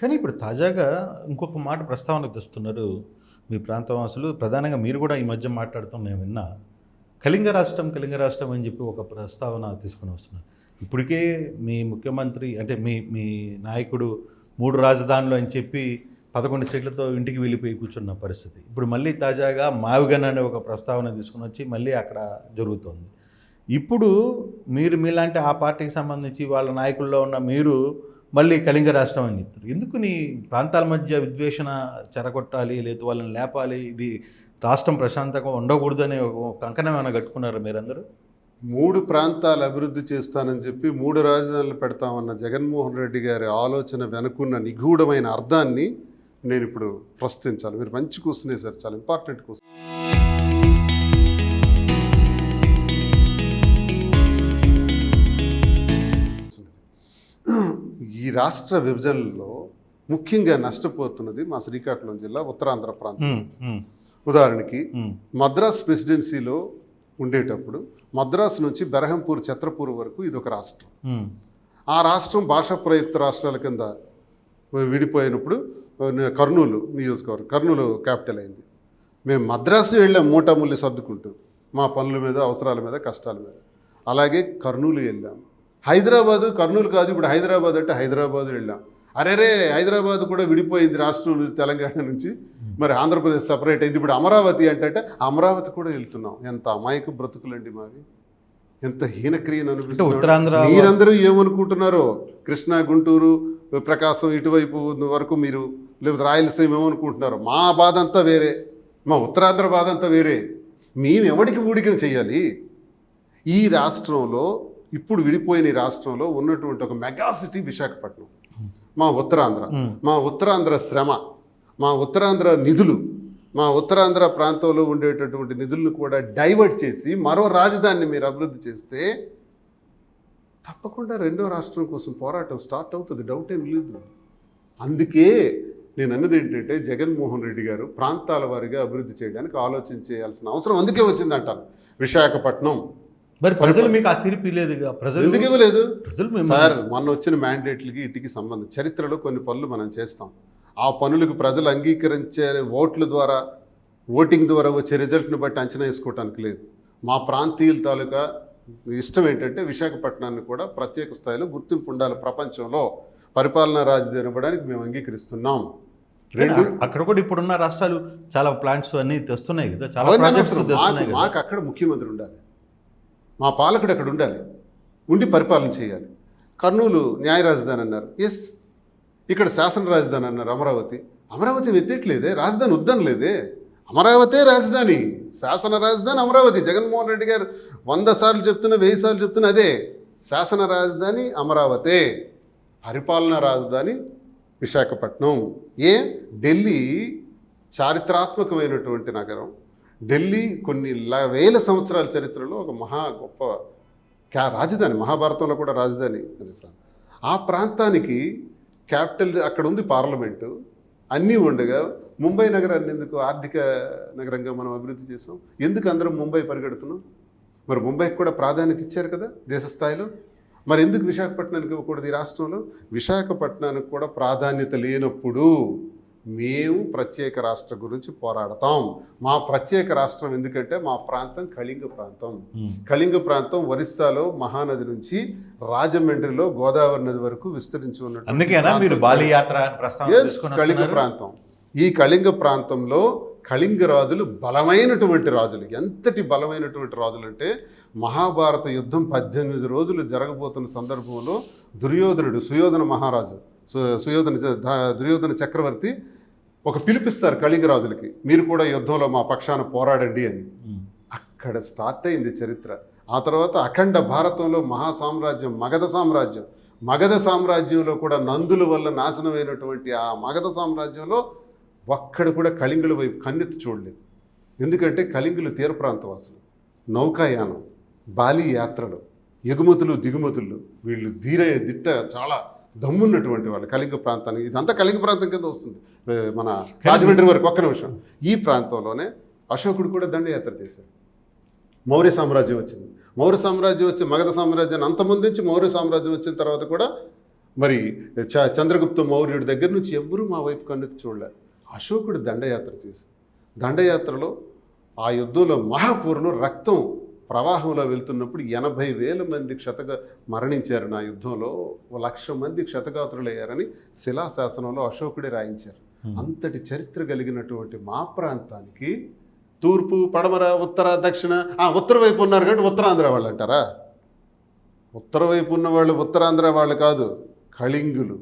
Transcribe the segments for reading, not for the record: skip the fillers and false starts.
కానీ ఇప్పుడు తాజాగా ఇంకొక మాట ప్రస్తావనకు తెస్తున్నారు మీ ప్రాంతవాసులు. ప్రధానంగా మీరు కూడా ఈ మధ్య మాట్లాడుతాం నేను విన్నా. కళింగ రాష్ట్రం అని చెప్పి ఒక ప్రస్తావన తీసుకొని వస్తున్నారు. ఇప్పటికే మీ ముఖ్యమంత్రి అంటే మీ మీ నాయకుడు 3 రాజధానులు అని చెప్పి 11 సీట్లతో ఇంటికి వెళ్ళిపోయి కూర్చున్న పరిస్థితి. ఇప్పుడు మళ్ళీ తాజాగా మావిగన్ అనే ఒక ప్రస్తావన తీసుకొని వచ్చి మళ్ళీ అక్కడ జరుగుతోంది. ఇప్పుడు మీరు మీలాంటి ఆ పార్టీకి సంబంధించి వాళ్ళ నాయకుల్లో ఉన్న మీరు మళ్ళీ కళింగ రాష్ట్రం అని చెప్తారు. ఎందుకు నీ ప్రాంతాల మధ్య విద్వేషణ చెరగొట్టాలి, లేదా వాళ్ళని లేపాలి, ఇది రాష్ట్రం ప్రశాంతంగా ఉండకూడదనే ఒక కంకణం ఏమైనా కట్టుకున్నారా మీరందరూ? 3 ప్రాంతాలు అభివృద్ధి చేస్తానని చెప్పి 3 రాజధానులు పెడతామన్న జగన్మోహన్ రెడ్డి గారి ఆలోచన వెనుకున్న నిగూఢమైన అర్థాన్ని నేను ఇప్పుడు ప్రశ్నించాలి. మీరు మంచి క్వశ్చన్ వేశారు, చాలా ఇంపార్టెంట్ క్వశ్చన్. ఈ రాష్ట్ర విభజనలో ముఖ్యంగా నష్టపోతున్నది మా శ్రీకాకుళం జిల్లా ఉత్తరాంధ్ర ప్రాంతం. ఉదాహరణకి మద్రాస్ ప్రెసిడెన్సీలో ఉండేటప్పుడు మద్రాసు నుంచి బెరహంపూర్ ఛత్రపూర్ వరకు ఇది ఒక రాష్ట్రం. ఆ రాష్ట్రం భాషా ప్రయుక్త రాష్ట్రాల కింద విడిపోయినప్పుడు కర్నూలు నియోజకవర్గం, కర్నూలు క్యాపిటల్ అయింది. మేము మద్రాసు వెళ్ళాం మూటాముల్లి సర్దుకుంటూ మా పనుల మీద, అవసరాల మీద, కష్టాల మీద. అలాగే కర్నూలు వెళ్ళాం. హైదరాబాదు కర్నూలు కాదు, ఇప్పుడు హైదరాబాద్ అంటే హైదరాబాదు వెళ్ళాం. అరేరే హైదరాబాద్ కూడా విడిపోయింది రాష్ట్రం నుంచి, తెలంగాణ నుంచి, మరి ఆంధ్రప్రదేశ్ సపరేట్ అయింది. ఇప్పుడు అమరావతి అంటే అమరావతి కూడా వెళ్తున్నాం. ఎంత అమాయక బ్రతుకులండి మావి, ఎంత హీనక్రియను అనిపిస్తుంది. మీరందరూ ఏమనుకుంటున్నారో కృష్ణా, గుంటూరు, ప్రకాశం ఇటువైపు వరకు మీరు, లేకపోతే రాయలసీమ ఏమనుకుంటున్నారో, మా బాధ అంతా వేరే, మా ఉత్తరాంధ్ర బాధ అంతా వేరే. మేము ఎవడికి ఊడికం చేయాలి? ఈ రాష్ట్రంలో ఇప్పుడు విడిపోయిన ఈ రాష్ట్రంలో ఉన్నటువంటి ఒక మెగాసిటీ విశాఖపట్నం. మా ఉత్తరాంధ్ర శ్రమ, మా ఉత్తరాంధ్ర నిధులు, మా ఉత్తరాంధ్ర ప్రాంతంలో ఉండేటటువంటి నిధులను కూడా డైవర్ట్ చేసి మరో రాజధానిని మీరు అభివృద్ధి చేస్తే తప్పకుండా రెండో రాష్ట్రం కోసం పోరాటం స్టార్ట్ అవుతుంది, డౌట్ ఏం లేదు. అందుకే నేను అన్నది ఏంటంటే జగన్మోహన్ రెడ్డి గారు ప్రాంతాల వారీగా అభివృద్ధి చేయడానికి ఆలోచన చేయాల్సిన అవసరం అందుకే వచ్చిందంటాను. విశాఖపట్నం మరి ప్రజలు మీకు ఆ తీర్పు ఇవ్వలేదుగా? ప్రజలు ఎందుకు ఇవ్వలేదు సార్? మొన్న వచ్చిన మ్యాండేట్లకి ఇటుకి సంబంధం, చరిత్రలో కొన్ని పనులు మనం చేస్తాం. ఆ పనులకు ప్రజలు అంగీకరించే ఓట్ల ద్వారా, ఓటింగ్ ద్వారా వచ్చే రిజల్ట్ని బట్టి అంచనా వేసుకోవటానికి లేదు. మా ప్రాంతీయుల తాలూకా ఇష్టం ఏంటంటే విశాఖపట్నాన్ని కూడా ప్రత్యేక స్థాయిలో గుర్తింపు ఉండాలి, ప్రపంచంలో పరిపాలనా రాజధాని ఇవ్వడానికి మేము అంగీకరిస్తున్నాం. అక్కడ కూడా ఇప్పుడున్న రాష్ట్రాలు చాలా ప్లాంట్స్ అన్ని తెస్తున్నాయి కదా, చాలా ప్రాజెక్ట్స్ తెస్తున్నాయి. మాకు అక్కడ ముఖ్యమంత్రి ఉండాలి, మా పాలకుడు అక్కడ ఉండాలి, ఉండి పరిపాలన చేయాలి. కర్నూలు న్యాయ రాజధాని అన్నారు, ఎస్. ఇక్కడ శాసన రాజధాని అన్నారు, అమరావతి ఎత్తట్లేదే, రాజధాని వద్దనలేదే. అమరావతే రాజధాని, శాసన రాజధాని అమరావతి. జగన్మోహన్ రెడ్డి గారు 100 సార్లు చెప్తున్నా, 1000 సార్లు చెప్తున్నా అదే. శాసన రాజధాని అమరావతే, పరిపాలనా రాజధాని విశాఖపట్నం. ఢిల్లీ చారిత్రాత్మకమైనటువంటి నగరం. ఢిల్లీ కొన్ని వేల సంవత్సరాల చరిత్రలో ఒక మహా గొప్ప రాజధాని, మహాభారతంలో కూడా రాజధాని అది. ఆ ప్రాంతానికి క్యాపిటల్ అక్కడ ఉంది, పార్లమెంటు అన్నీ ఉండగా ముంబై నగరాన్ని ఎందుకు ఆర్థిక నగరంగా మనం అభివృద్ధి చేసాం? ఎందుకు అందరం ముంబై పరిగెడుతున్నాం? మరి ముంబైకి కూడా ప్రాధాన్యత ఇచ్చారు కదా దేశ స్థాయిలో. మరి ఎందుకు విశాఖపట్నానికి ఇవ్వకూడదు? ఈ రాష్ట్రంలో విశాఖపట్నానికి కూడా ప్రాధాన్యత లేనప్పుడు మేము ప్రత్యేక రాష్ట్రం గురించి పోరాడతాం. మా ప్రత్యేక రాష్ట్రం ఎందుకంటే మా ప్రాంతం కళింగ ప్రాంతం ఒరిస్సాలో మహానది నుంచి రాజమండ్రిలో గోదావరి నది వరకు విస్తరించి ఉన్నట్టు కళింగ ప్రాంతం. ఈ కళింగ ప్రాంతంలో కళింగ రాజులు బలమైనటువంటి రాజులు. ఎంతటి బలమైనటువంటి రాజులు అంటే మహాభారత యుద్ధం 18 రోజులు జరగబోతున్న సందర్భంలో సుయోధన మహారాజు, దుర్యోధన చక్రవర్తి ఒక పిలిపిస్తారు కళింగ రాజులకి, మీరు కూడా యుద్ధంలో మా పక్షాన పోరాడండి అని. అక్కడ స్టార్ట్ అయింది చరిత్ర. ఆ తర్వాత అఖండ భారతంలో మహాసామ్రాజ్యం మగధ సామ్రాజ్యంలో కూడా నందుల వల్ల నాశనమైనటువంటి ఆ మగధ సామ్రాజ్యంలో ఒక్కడ కూడా కళింగుల వైపు కన్నెత్తి చూడలేదు. ఎందుకంటే కళింగులు తీర ప్రాంతవాసులు, నౌకాయానం, బాలి యాత్రలు, ఎగుమతులు దిగుమతులు, వీళ్ళు దిట్ట చాలా దమ్మున్నటువంటి వాళ్ళు కళింగ ప్రాంతానికి. ఇదంతా కళింగ ప్రాంతం కింద వస్తుంది, మన రాజమండ్రి వరకు. ఒక్క నిమిషం. ఈ ప్రాంతంలోనే అశోకుడు కూడా దండయాత్ర చేశాడు. మౌర్య సామ్రాజ్యం వచ్చింది, మగధ సామ్రాజ్యాన్ని అంతమందించి మౌర్య సామ్రాజ్యం వచ్చిన తర్వాత కూడా మరి చంద్రగుప్త మౌర్యుడి దగ్గర నుంచి ఎవ్వరూ మా వైపు కన్నెత్తి చూడలేరు. అశోకుడు దండయాత్ర చేసి దండయాత్రలో ఆ యుద్ధంలో మహాపూర్లో రక్తం ప్రవాహంలో వెళ్తున్నప్పుడు 80,000 మంది మరణించారు. నా యుద్ధంలో 1,00,000 మంది క్షతగాత్రులయ్యారని శిలాశాసనంలో అశోకుడే రాయించారు. అంతటి చరిత్ర కలిగినటువంటి మా ప్రాంతానికి తూర్పు, పడమర, ఉత్తర, దక్షిణ, ఉత్తర వైపు ఉన్నారు కాబట్టి ఉత్తరాంధ్ర వాళ్ళు అంటారా? ఉత్తర వైపు ఉన్న వాళ్ళు ఉత్తరాంధ్ర వాళ్ళు కాదు, కళింగులు,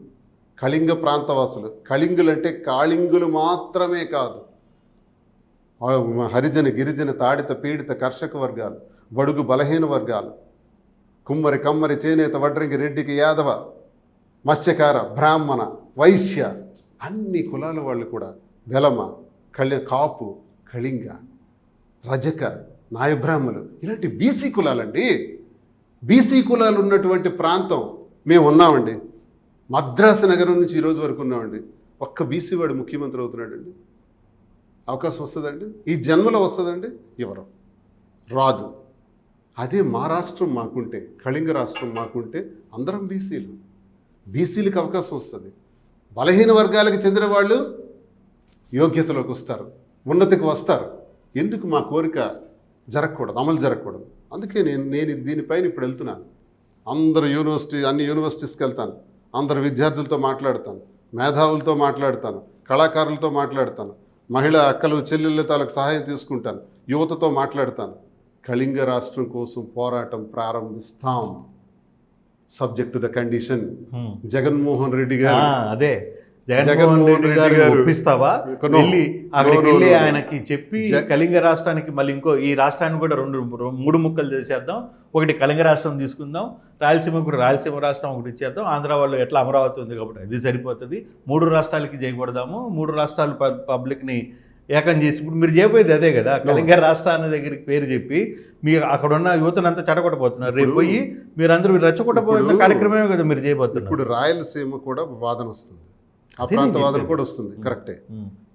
కళింగ ప్రాంతవాసులు. కళింగులు అంటే కాళింగులు మాత్రమే కాదు, హరిజన, గిరిజన, తాడిత, పీడిత, కర్షక వర్గాలు, బడుగు బలహీన వర్గాలు, కుమ్మరి, కమ్మరి, చేనేత, వడ్రంగి, రెడ్డికి, యాదవ, మత్స్యకార, బ్రాహ్మణ, వైశ్య, అన్ని కులాల వాళ్ళు కూడా, వెలమ, కాపు, కళింగ, రజక, నాయబ్రాహ్మలు, ఇలాంటి బీసీ కులాలండి. బీసీ కులాలు ఉన్నటువంటి ప్రాంతం మేము ఉన్నామండి. మద్రాసు నగరం నుంచి ఈరోజు వరకు ఉన్నామండి. ఒక్క బీసీ వాడు ముఖ్యమంత్రి అవుతున్నాడండి. అవకాశం వస్తుందండి? ఈ జన్మలో వస్తుందండి? ఎవరు రాదు. అదే మా రాష్ట్రం మాకుంటే, కళింగ రాష్ట్రం మాకుంటే అందరం బీసీలు. బీసీలకు అవకాశం వస్తుంది. బలహీన వర్గాలకు చెందిన వాళ్ళు యోగ్యతలోకి వస్తారు, ఉన్నతికి వస్తారు. ఎందుకు మా కోరిక జరగకూడదు, అమలు జరగకూడదు? అందుకే నేను దీనిపైన ఇప్పుడు వెళ్తున్నాను. అన్ని యూనివర్సిటీస్కి వెళ్తాను, అందరు విద్యార్థులతో మాట్లాడతాను, మేధావులతో మాట్లాడతాను, కళాకారులతో మాట్లాడతాను, మహిళా అక్కలు చెల్లెళ్ళ తాలకు సహాయం తీసుకుంటాను, యువతతో మాట్లాడతాను. కళింగ రాష్ట్రం కోసం పోరాటం ప్రారంభిస్తాం. Subject to the condition. Jaganmohan Reddy గారు అదే జగన్మోహన్ రెడ్డి గారు ఒప్పిస్తావా? వెళ్ళి అక్కడికి వెళ్ళి ఆయనకి చెప్పి కళింగ రాష్ట్రానికి మళ్ళీ ఈ రాష్ట్రాన్ని కూడా 3 ముక్కలు చేసేద్దాం. ఒకటి కళింగ రాష్ట్రం తీసుకుందాం, రాయలసీమ కూడా రాయలసీమ రాష్ట్రం ఒకటి ఇచ్చేద్దాం. ఆంధ్ర వాళ్ళు ఎట్లా అమరావతి ఉంది కాబట్టి అది సరిపోతుంది. 3 రాష్ట్రాలకి చేయకూడదాము. 3 రాష్ట్రాల పబ్లిక్ని ఏకం చేసి ఇప్పుడు మీరు చేయబోయేది అదే కదా. కళింగ రాష్ట్రాన్ని దగ్గరికి పేరు చెప్పి మీరు అక్కడ ఉన్న యువతనంతా చెడగొట్టబోతున్నారు. రేపు పోయి మీరందరూ రెచ్చగొట్టబోతున్న కార్యక్రమమే కదా మీరు చేయబోతున్నారు. ఇప్పుడు రాయలసీమ కూడా వాదన వస్తుంది, ఆ ప్రాంత వాదన కూడా వస్తుంది. కరెక్టే.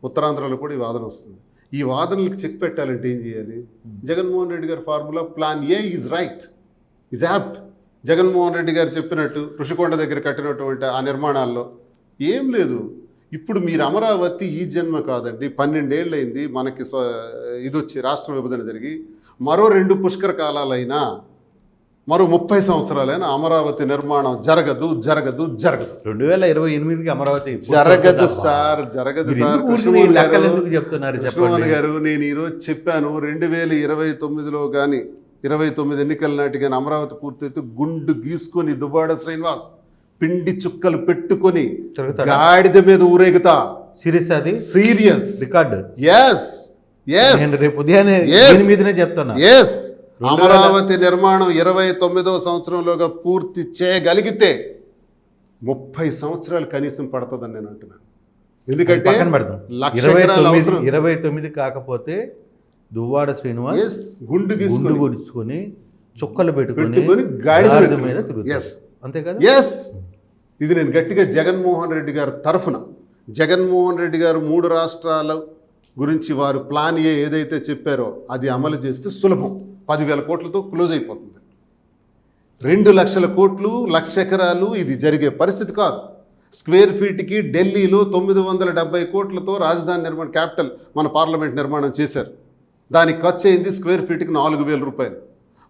ఉత్తరాంధ్రలో కూడా ఈ వాదన వస్తుంది. ఈ వాదనలకు చెక్ పెట్టాలంటే ఏం చేయాలి? జగన్మోహన్ రెడ్డి గారి formula plan A is right, is apt. Jaganmohan Reddy గారు చెప్పినట్టు ఋషికొండ దగ్గర కట్టినటువంటి ఆ నిర్మాణాల్లో ఏం లేదు. ఇప్పుడు మీరు అమరావతి ఈ జన్మ కాదండి, 12 ఏళ్ళు అయింది మనకి ఇది వచ్చి రాష్ట్ర విభజన జరిగి. మరో 2 పుష్కర కాలాలైనా, మరో 30 సంవత్సరాలైనా అమరావతి నిర్మాణం జరగదు. 2028కి అమరావతి జరగదు సార్. కృష్ణమోహన్ గారు, నేను ఈరోజు చెప్పాను 2029లో కానీ 29 ఎన్నికల నాటి కానీ అమరావతి పూర్తయితే గుండు గీసుకొని దువ్వాడ శ్రీనివాస్ పిండి చుక్కలు పెట్టుకొని గాడిద మీద ఊరేగుతా. Serious record. రేపు ఉదయాన్నే చెప్తాను. అమరావతి నిర్మాణం 29వ సంవత్సరంలోగా పూర్తి చేయగలిగితే 30 సంవత్సరాలు కనీసం పడుతుందని నేను అంటున్నాను. ఎందుకంటే 29 కాకపోతే దువ్వాడ శ్రీనివాస్ గుండు గుడుచుకొని చుక్కలు పెట్టుకొని గాడిద మీద తిరుగుతారు. అంతే కదా? ఇది నేను గట్టిగా జగన్మోహన్ రెడ్డి గారి తరఫున, జగన్మోహన్ రెడ్డి గారు 3 రాష్ట్రాల గురించి వారు ప్లాన్ ఏదైతే చెప్పారో అది అమలు చేస్తే సులభం. 10,000 కోట్లతో క్లోజ్ అయిపోతుంది. 2 లక్షల కోట్లు, 1,00,000 ఎకరాలు ఇది జరిగే పరిస్థితి కాదు. స్క్వేర్ ఫీట్కి ఢిల్లీలో 970 కోట్లతో రాజధాని నిర్మాణం, క్యాపిటల్ మన పార్లమెంట్ నిర్మాణం చేశారు. దానికి ఖర్చు అయింది స్క్వేర్ ఫీట్కి 4,000 రూపాయలు.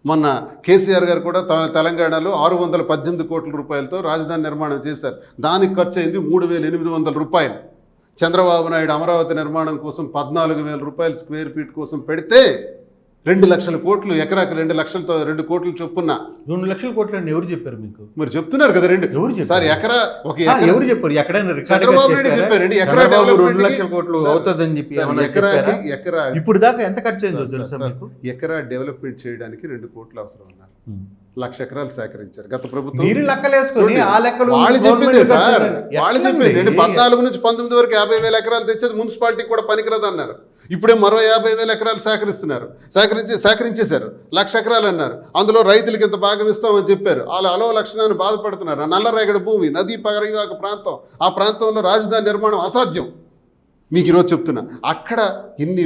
మొన్న కేసీఆర్ గారు కూడా తెలంగాణలో 618 కోట్ల రూపాయలతో రాజధాని నిర్మాణం చేశారు. దానికి ఖర్చు అయింది 3,800 రూపాయలు. చంద్రబాబు నాయుడు అమరావతి నిర్మాణం కోసం 14,000 రూపాయలు స్క్వేర్ ఫీట్ కోసం పెడితే 2 లక్షల కోట్లు, ఎకరాకు 2 లక్షలతో 2 కోట్లు చొప్పున. 2 లక్షల కోట్లు అని ఎవరు చెప్పారు మీకు? మరి చెప్తున్నారు కదా. సార్ ఎకరా ఎవరు చెప్పారు? ఎక్కడైనా చంద్రబాబు నాయుడు చెప్పారండి. ఎకరా 2 లక్షల కోట్లు అవుతుందని చెప్పి ఎకరా ఇప్పుడు దాకా ఎంత ఖర్చు అయిందో తెలుసా మీకు? ఎకరా డెవలప్మెంట్ చేయడానికి 2 కోట్లు అవసరం అన్నారు. 1,00,000 ఎకరాలు సేకరించారు గత ప్రభుత్వం. వాళ్ళు చెప్పింది సార్, వాళ్ళు చెప్పింది 14 నుంచి 19 వరకు 50,000 ఎకరాలు తెచ్చేది మున్సిపాలిటీకి కూడా పనికిరాదు అన్నారు. ఇప్పుడే మరో 50,000 ఎకరాలు సేకరించేశారు. 1,00,000 ఎకరాలు అన్నారు. అందులో రైతులకి ఇంత భాగం ఇస్తామని చెప్పారు. వాళ్ళు అలో లక్షణాన్ని బాధపడుతున్నారు. నల్లరేగడి భూమి, నదీ పరివాహక ప్రాంతం, ఆ ప్రాంతంలో రాజధాని నిర్మాణం అసాధ్యం. మీకు ఈరోజు చెప్తున్నా, అక్కడ ఇన్ని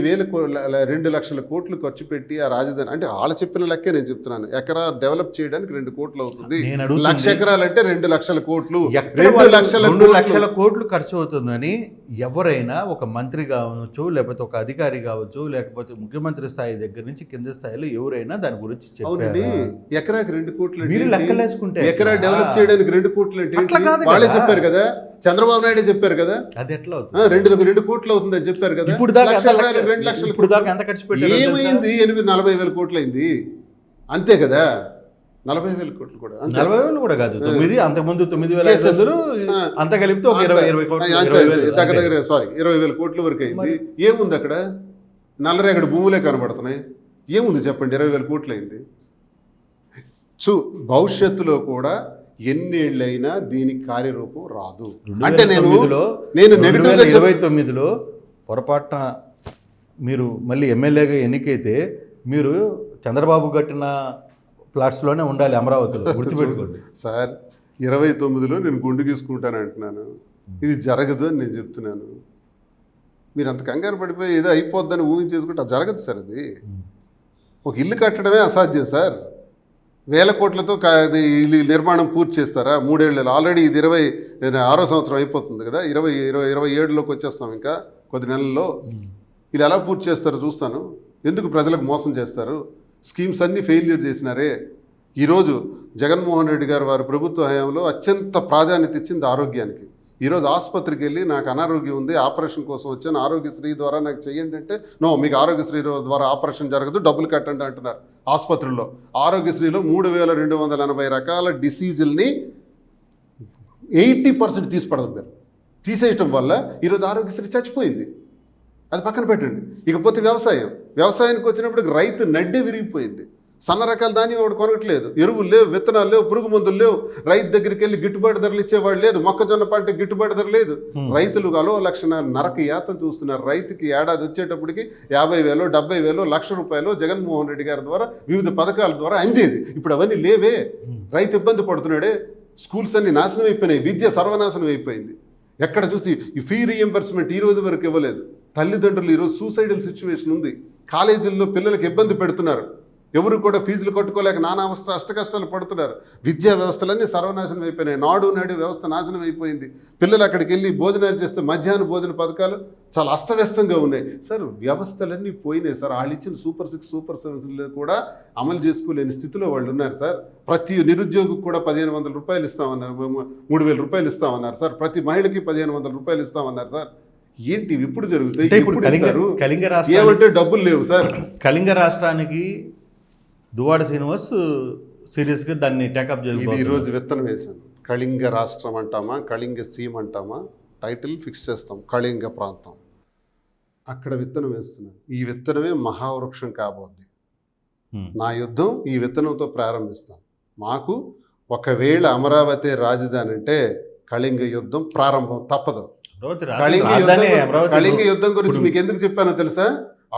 2 లక్షల కోట్లు ఖర్చు పెట్టి ఆ రాజధాని, అంటే వాళ్ళ చెప్పిన లెక్కే నేను చెప్తున్నాను, ఎకరా డెవలప్ చేయడానికి 2 కోట్లు అవుతుంది, నేను అడుగుతుంది, 1,00,000 ఎకరాలంటే 2 లక్షల కోట్లు, ఎక్కడ 2 లక్షల కోట్లు ఖర్చు అవుతుందని ఎవరైనా, ఒక మంత్రి కావచ్చు, లేకపోతే ఒక అధికారి కావచ్చు, లేకపోతే ముఖ్యమంత్రి స్థాయి దగ్గర నుంచి కింద స్థాయిలో ఎవరైనా దాని గురించి అవునండి. చెప్పారు. ఎకరాకి 2 కోట్లు మీరు లెక్కలేసుకుంటే ఎకరా డెవలప్ చేయడానికి 2 కోట్లు అంటే అట్లా కాదు వాళ్ళే కదా. చెప్పారు కదా, చంద్రబాబు నాయుడు చెప్పారు కదా, అది ఎట్లా అవుతుంది? 2 కోట్లు అవుతుందని చెప్పారు కదా. ఇప్పుడు దాకా 2 లక్షలు ఇప్పుడు దాకా ఎంత ఖర్చు పెట్టారు? ఏమైంది? 40,000 కోట్లు అయింది అంతే కదా. 40,000 కోట్లు కూడా 40,000 కూడా కాదు, 9, అంతకుముందు 9,500, అంత కలిపితే ఒక 20 కోట్లు, 20,000 కోట్ల వరకు అయింది. ఏముంది అక్కడ? నల్లరేగడి భూములే కనబడుతున్నాయి. ఏముంది చెప్పండి? 20,000 కోట్లు అయింది. సో భవిష్యత్తులో కూడా ఎన్నేళ్ళైనా దీనికి కార్యరూపం రాదు. అంటే నేను నెగిటివ్గా 2029లో పొరపాటున మీరు మళ్ళీ ఎమ్మెల్యేగా ఎన్నికైతే మీరు చంద్రబాబు కట్టిన ఫ్లాట్స్లోనే ఉండాలి అమరావతిలో, గుర్తుపెట్టుకోండి సార్. 29లో నేను గుండు గీసుకుంటాను అంటున్నాను, ఇది జరగదు అని నేను చెప్తున్నాను. మీరు అంత కంగారు పడిపోయి ఏదో అయిపోద్దని ఊహించేసుకుంటే అది జరగదు సార్. అది ఒక ఇల్లు కట్టడమే అసాధ్యం సార్. 1,000 కోట్లతో ఇల్లు నిర్మాణం పూర్తి చేస్తారా? 3 ఏళ్ళు ఆల్రెడీ, ఇది 26వ సంవత్సరం అయిపోతుంది కదా, 27లోకి వచ్చేస్తాం ఇంకా కొద్ది నెలల్లో. ఇది ఎలా పూర్తి చేస్తారో చూస్తాను. ఎందుకు ప్రజలకు మోసం చేస్తారు? స్కీమ్స్ అన్నీ ఫెయిల్యూర్ చేసినారే. ఈరోజు జగన్మోహన్ రెడ్డి గారు వారి ప్రభుత్వ హయాంలో అత్యంత ప్రాధాన్యత ఇచ్చింది ఆరోగ్యానికి. ఈరోజు ఆసుపత్రికి వెళ్ళి నాకు అనారోగ్యం ఉంది, ఆపరేషన్ కోసం వచ్చాను, ఆరోగ్యశ్రీ ద్వారా నాకు చెయ్యండి అంటే, నో, మీకు ఆరోగ్యశ్రీ ద్వారా ఆపరేషన్ జరగదు, డబ్బులు కట్టండి అంటున్నారు ఆసుపత్రుల్లో. ఆరోగ్యశ్రీలో 3,280 రకాల డిసీజుల్ని 80% తీసిపడతారు. తీసేయటం వల్ల ఈరోజు ఆరోగ్యశ్రీ చచ్చిపోయింది. అది పక్కన పెట్టండి. ఇకపోతే వ్యవసాయానికి వచ్చినప్పుడు రైతు నడ్డే విరిగిపోయింది. సన్న రకాల ధాన్యం ఒకటి కొనట్లేదు, ఎరువులు లేవు, విత్తనాలు లేవు, పురుగు మందులు లేవు, రైతు దగ్గరికి వెళ్ళి గిట్టుబాటు ధరలు ఇచ్చేవాళ్ళు లేదు, మొక్కజొన్న పంట గిట్టుబాటు ధర లేదు. రైతులు లక్షణాలు నరక యాతం చూస్తున్నారు. రైతుకి ఏడాది వచ్చేటప్పటికి 50,000, 70,000, ₹1,00,000 జగన్మోహన్ రెడ్డి గారి ద్వారా వివిధ పథకాల ద్వారా అందేది. ఇప్పుడు అవన్నీ లేవే. రైతు ఇబ్బంది పడుతున్నాడే. స్కూల్స్ అన్ని నాశనం అయిపోయినాయి, విద్య సర్వనాశనం అయిపోయింది. ఎక్కడ చూసి ఈ ఫీ రీఎంబర్స్మెంట్ ఈ రోజు వరకు ఇవ్వలేదు. తల్లిదండ్రులు ఈరోజు సూసైడల్ సిచ్యువేషన్ ఉంది. కాలేజీల్లో పిల్లలకి ఇబ్బంది పెడుతున్నారు. ఎవరు కూడా ఫీజులు కట్టుకోలేక నానా అష్టకష్టాలు పడుతున్నారు. విద్యా వ్యవస్థలన్నీ సర్వనాశనం అయిపోయినాయి. నాడు వ్యవస్థ నాశనం అయిపోయింది. పిల్లలు అక్కడికి వెళ్ళి భోజనాలు చేస్తే మధ్యాహ్న భోజన పథకాలు చాలా అస్తవ్యస్తంగా ఉన్నాయి సార్. వ్యవస్థలన్నీ పోయినాయి సార్. వాళ్ళు ఇచ్చిన సూపర్ 6, సూపర్ 7 కూడా అమలు చేసుకోలేని స్థితిలో వాళ్ళు ఉన్నారు సార్. ప్రతి నిరుద్యోగికి కూడా ₹1,500 ఇస్తామన్నారు, ₹3,000 ఇస్తామన్నారు సార్. ప్రతి మహిళకి ₹1,500 ఇస్తామన్నారు సార్. ఏంటి ఇప్పుడు జరుగుతాయి? కళింగ రాష్ట్రం ఏమంటే డబ్బులు లేవు సార్. కళింగ రాష్ట్రానికి దువ్వాడ శ్రీనివాస్ సీరియస్గా దాన్ని టేకప్ ఇది ఈరోజు విత్తనం వేశాను. కళింగ రాష్ట్రం అంటామా, కళింగ సీమ అంటామా, టైటిల్ ఫిక్స్ చేస్తాం. కళింగ ప్రాంతం, అక్కడ విత్తనం వేస్తున్నాను. ఈ విత్తనమే మహావృక్షం కాబోద్ది. నా యుద్ధం ఈ విత్తనంతో ప్రారంభిస్తాం. మాకు ఒకవేళ అమరావతి రాజధాని అంటే కళింగ యుద్ధం ప్రారంభం తప్పదు. కళింగ యుద్ధం గురించి మీకు ఎందుకు చెప్పానో తెలుసా?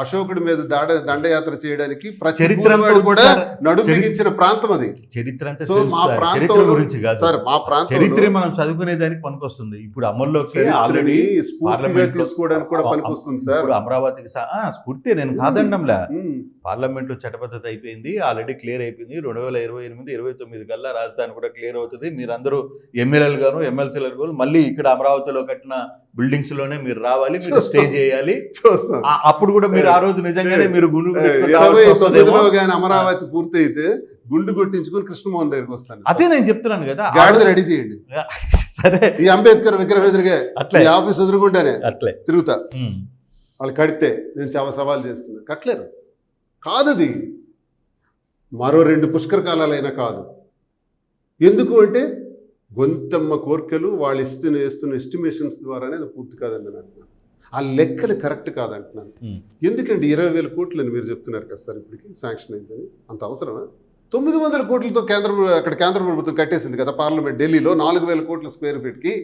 అశోకుడి మీద దండయాత్ర చేయడానికి చరిత్ర కూడా నడుము బిగించిన ప్రాంతం అది. చరిత్ర సో మా ప్రాంతం గురించి కాదు సార్, మా ప్రాంతం చరిత్ర మనం చదువుకునేదానికి పనికొస్తుంది. ఇప్పుడు అమల్లోకి ఆల్రెడీ స్ఫూర్తిగా తీసుకోవడానికి కూడా పనికొస్తుంది సార్. అమరావతికి స్ఫూర్తి నేను కాదండంలా. పార్లమెంట్ లో చట్టబద్ధత అయిపోయింది, ఆల్రెడీ క్లియర్ అయిపోయింది. 2028-29 కల్లా రాజధాని కూడా క్లియర్ అవుతుంది. మీరందరూ ఎమ్మెల్యేలు గాను ఎమ్మెల్సీలు గాను మళ్ళీ ఇక్కడ అమరావతిలో కట్టిన బిల్డింగ్స్ లోనే మీరు రావాలి, మీరు స్టే చేయాలి. అప్పుడు కూడా మీరు ఆ రోజు నిజంగానే మీరు 29లో కానీ అమరావతి పూర్తి అయితే గుండు కొట్టించుకుని కృష్ణమోహన్ దగ్గరికి వస్తాను. అదే నేను చెప్తున్నాను కదా, గాడిద రెడీ చేయండి. సరే, ఈ అంబేద్కర్ విగ్రహం ఎదురుగా ఈ ఆఫీస్ ఎదురుగుండానే అట్లే తిరుగుతా. వాళ్ళు కడితే నేను సవాల్ చేస్తున్నా, కట్టలేరు. కాదది మరో 2 పుష్కర కాలాలైనా కాదు. ఎందుకు అంటే గొంతమ్మ కోర్కెలు వాళ్ళు వేస్తున్న ఎస్టిమేషన్స్ ద్వారానే అది పూర్తి కాదండి అని అంటున్నాను. ఆ లెక్కలు కరెక్ట్ కాదంటున్నాను. ఎందుకండి 20,000 కోట్లని మీరు చెప్తున్నారు కదా సార్, ఇప్పటికి శాంక్షన్ అయిందని. అంత అవసరమా? 900 కోట్లతో కేంద్ర ప్రభుత్వం కట్టేసింది కదా పార్లమెంట్ ఢిల్లీలో. 4,000 కోట్ల స్క్వేర్ ఫీట్కి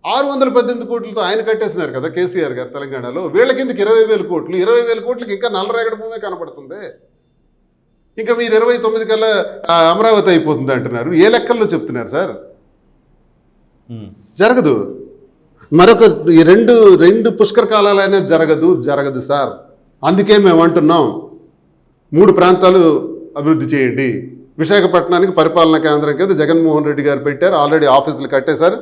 618 కోట్లతో ఆయన కట్టేసినారు కదా కేసీఆర్ గారు తెలంగాణలో. వీళ్ళకి ఎందుకు 20,000 కోట్లు? 20,000 కోట్లకి ఇంకా నల్లరేగడి భూమే కనపడుతుంది. ఇంకా మీరు 29 కల్లా అమరావతి అయిపోతుంది అంటున్నారు. ఏ లెక్కల్లో చెప్తున్నారు సార్? జరగదు. మరొక ఈ రెండు పుష్కర కాలాలైనా జరగదు సార్. అందుకే మేము అంటున్నాం 3 ప్రాంతాలు అభివృద్ధి చేయండి. విశాఖపట్నానికి పరిపాలనా కేంద్రం కింద జగన్మోహన్ రెడ్డి గారు పెట్టారు, ఆల్రెడీ ఆఫీసులు కట్టేశారు.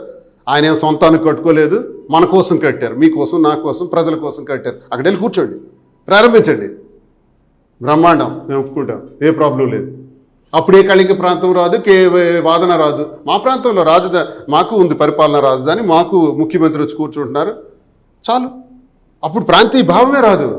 ఆయన ఏం సొంతానికి కట్టుకోలేదు, మన కోసం కట్టారు, మీకోసం, నా కోసం, ప్రజల కోసం కట్టారు. అక్కడ వెళ్ళి కూర్చోండి, ప్రారంభించండి, బ్రహ్మాండం, మేము ఒప్పుకుంటాం, ఏ ప్రాబ్లం లేదు. అప్పుడు ఏ కళింగ ప్రాంతం రాదు, వాదన రాదు. మా ప్రాంతంలో మాకు ఉంది పరిపాలనా రాజధాని, మాకు ముఖ్యమంత్రి వచ్చి కూర్చుంటున్నారు, చాలు. అప్పుడు ప్రాంతీయ భావమే రాదు.